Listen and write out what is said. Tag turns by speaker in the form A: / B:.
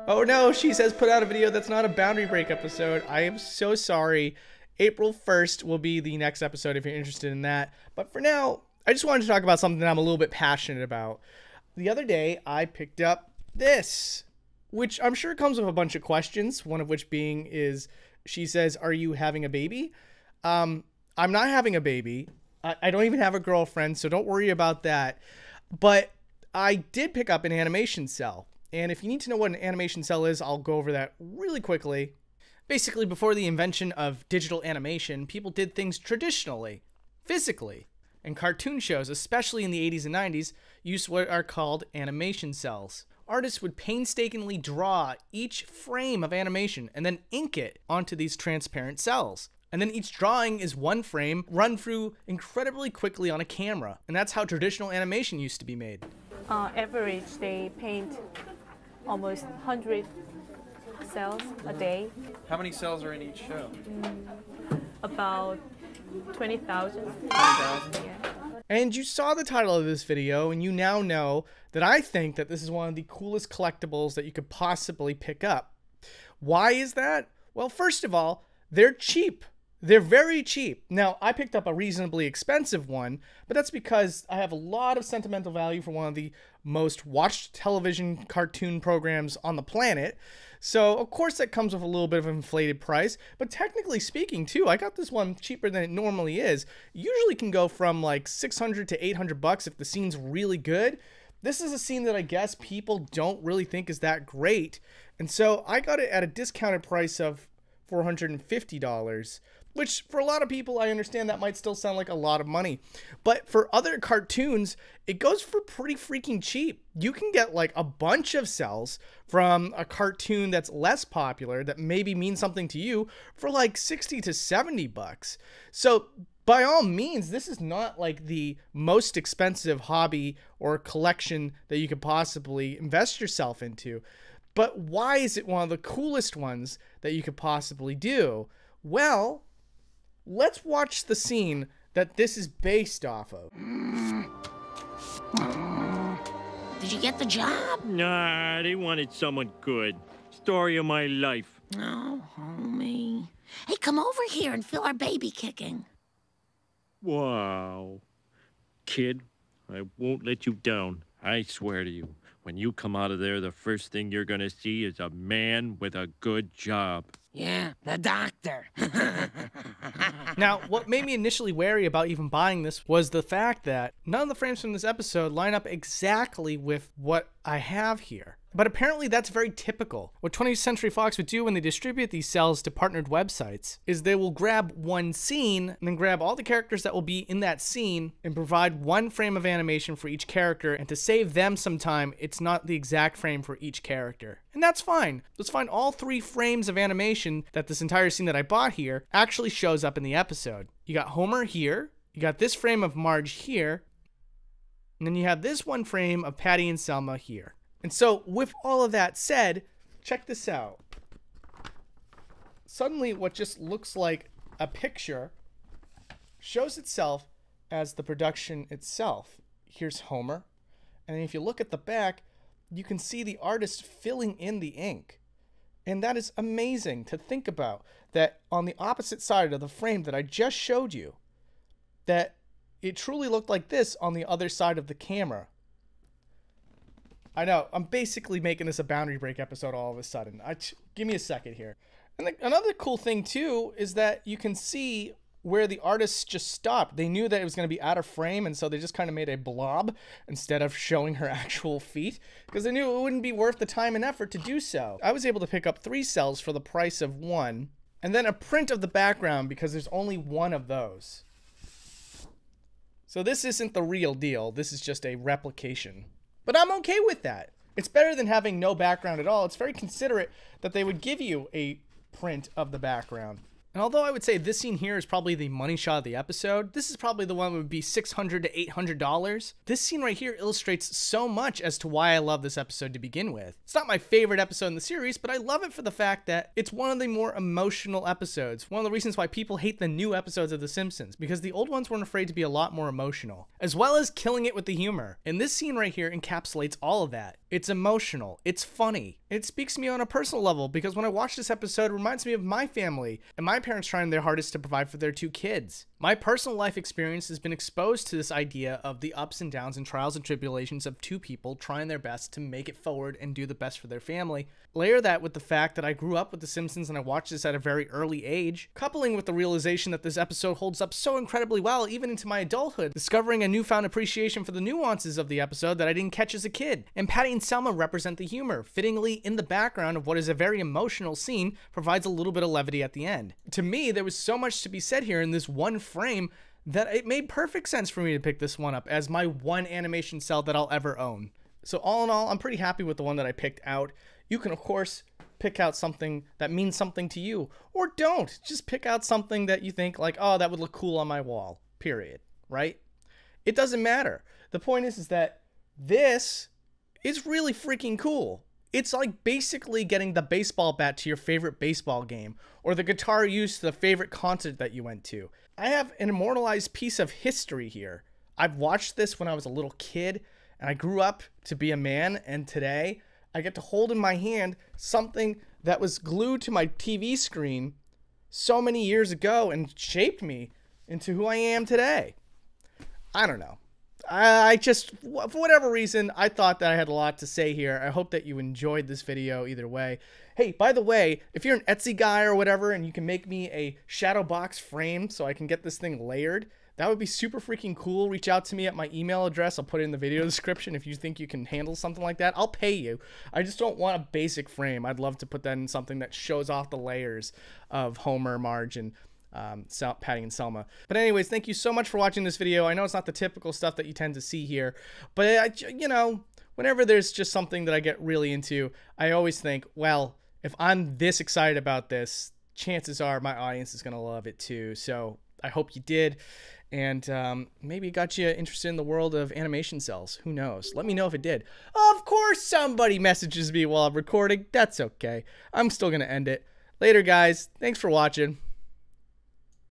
A: Oh no, she says put out a video that's not a boundary break episode. I am so sorry. April 1st will be the next episode if you're interested in that. But for now, I just wanted to talk about something that I'm a little bit passionate about. The other day, I picked up this, which I'm sure comes with a bunch of questions, one of which being is, she says, are you having a baby? I'm not having a baby. I don't even have a girlfriend, so don't worry about that. But I did pick up an animation cell. And if you need to know what an animation cell is, I'll go over that really quickly. Basically, before the invention of digital animation, people did things traditionally, physically. And cartoon shows, especially in the 80s and 90s, used what are called animation cells. Artists would painstakingly draw each frame of animation and then ink it onto these transparent cells. And then each drawing is one frame run through incredibly quickly on a camera. And that's how traditional animation used to be made.
B: Average, they paint almost 100 cells a day.
C: How many cells are in each show?
B: About 20,000.
C: 20,000?
B: Yeah.
A: And you saw the title of this video, and you now know that I think that this is one of the coolest collectibles that you could possibly pick up. Why is that? Well, first of all, they're cheap. They're very cheap. Now, I picked up a reasonably expensive one, but that's because I have a lot of sentimental value for one of the most watched television cartoon programs on the planet. So, of course, that comes with a little bit of an inflated price, but technically speaking, too, I got this one cheaper than it normally is. Usually can go from like 600 to 800 bucks if the scene's really good. This is a scene that I guess people don't really think is that great. And so I got it at a discounted price of $450. Which, for a lot of people, I understand that might still sound like a lot of money. But for other cartoons, it goes for pretty freaking cheap. You can get like a bunch of cells from a cartoon that's less popular, that maybe means something to you, for like 60 to 70 bucks. So, by all means, this is not like the most expensive hobby or collection that you could possibly invest yourself into. But why is it one of the coolest ones that you could possibly do? Well, let's watch the scene that this is based off of.
D: Did you get the job?
E: Nah, they wanted someone good. Story of my life.
D: Oh, homie. Hey, come over here and feel our baby kicking.
E: Wow. Kid, I won't let you down. I swear to you. When you come out of there, the first thing you're gonna see is a man with a good job.
D: Yeah, the doctor.
A: Now, what made me initially wary about even buying this was the fact that none of the frames from this episode line up exactly with what I have here. But apparently that's very typical. What 20th Century Fox would do when they distribute these cells to partnered websites is they will grab one scene and then grab all the characters that will be in that scene and provide one frame of animation for each character, and to save them some time, it's not the exact frame for each character. And that's fine. Let's find all 3 frames of animation that this entire scene that I bought here actually shows up in the episode. You got Homer here, you got this frame of Marge here, and then you have this one frame of Patty and Selma here. And so, with all of that said, check this out. Suddenly, what just looks like a picture shows itself as the production itself. Here's Homer. And if you look at the back, you can see the artist filling in the ink. And that is amazing to think about, that on the opposite side of the frame that I just showed you, that it truly looked like this on the other side of the camera. I know, I'm basically making this a boundary break episode all of a sudden. Give me a second here. And another cool thing too is that you can see where the artists just stopped. They knew that it was going to be out of frame, and so they just kind of made a blob instead of showing her actual feet, because they knew it wouldn't be worth the time and effort to do so. I was able to pick up 3 cells for the price of 1, and then a print of the background because there's only 1 of those. So this isn't the real deal. This is just a replication. But I'm okay with that. It's better than having no background at all. It's very considerate that they would give you a print of the background. And although I would say this scene here is probably the money shot of the episode, this is probably the one that would be $600 to $800. This scene right here illustrates so much as to why I love this episode to begin with. It's not my favorite episode in the series, but I love it for the fact that it's one of the more emotional episodes. One of the reasons why people hate the new episodes of The Simpsons, because the old ones weren't afraid to be a lot more emotional, as well as killing it with the humor. And this scene right here encapsulates all of that. It's emotional. It's funny. It speaks to me on a personal level because when I watch this episode, it reminds me of my family and my parents trying their hardest to provide for their 2 kids. My personal life experience has been exposed to this idea of the ups and downs and trials and tribulations of 2 people trying their best to make it forward and do the best for their family. Layer that with the fact that I grew up with The Simpsons and I watched this at a very early age, coupling with the realization that this episode holds up so incredibly well even into my adulthood, discovering a newfound appreciation for the nuances of the episode that I didn't catch as a kid. And Patty and Selma represent the humor, fittingly in the background of what is a very emotional scene, provides a little bit of levity at the end. To me, there was so much to be said here in this one frame that it made perfect sense for me to pick this one up as my one animation cell that I'll ever own. So all in all, I'm pretty happy with the one that I picked out. You can, of course, pick out something that means something to you, or don't. Just pick out something that you think like, oh, that would look cool on my wall, period, right? It doesn't matter. The point is that this is really freaking cool. It's like basically getting the baseball bat to your favorite baseball game, or the guitar used to the favorite concert that you went to. I have an immortalized piece of history here. I've watched this when I was a little kid, and I grew up to be a man, and today I get to hold in my hand something that was glued to my TV screen so many years ago and shaped me into who I am today. I don't know. I just, for whatever reason, I thought that I had a lot to say here. I hope that you enjoyed this video either way. Hey, by the way, if you're an Etsy guy or whatever and you can make me a shadow box frame so I can get this thing layered, that would be super freaking cool. Reach out to me at my email address. I'll put it in the video description. If you think you can handle something like that, I'll pay you. I just don't want a basic frame. I'd love to put that in something that shows off the layers of Homer, Marge, and Patty and Selma. But anyways, thank you so much for watching this video. I know it's not the typical stuff that you tend to see here, but you know, whenever there's just something that I get really into, I always think, well, if I'm this excited about this, chances are my audience is going to love it too. So I hope you did. And maybe it got you interested in the world of animation cells. Who knows? Let me know if it did. Of course somebody messages me while I'm recording. That's okay. I'm still going to end it. Later, guys. Thanks for watching.